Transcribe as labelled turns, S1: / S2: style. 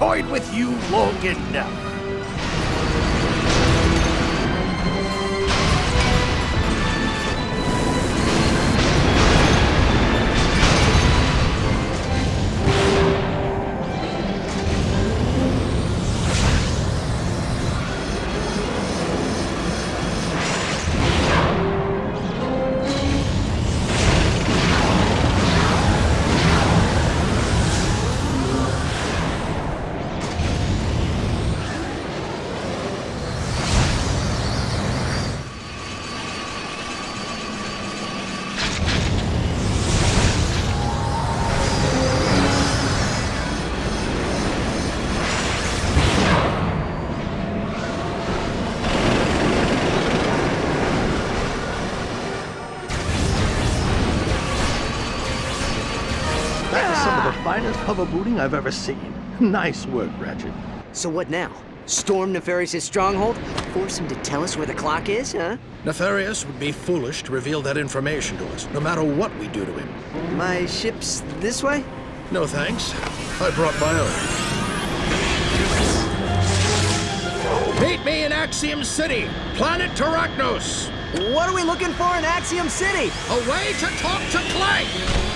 S1: toyed with you long enough.
S2: That's some of the finest hover booting I've ever seen. Nice work, Ratchet.
S3: So what now? Storm Nefarious' stronghold? Force him to tell us where the clock is, huh?
S4: Nefarious would be foolish to reveal that information to us, no matter what we do to him.
S3: My ship's this way?
S4: No thanks. I brought my own. Meet me in Axiom City, planet Terracnos.
S3: What are we looking for in Axiom City?
S4: A way to talk to Clank!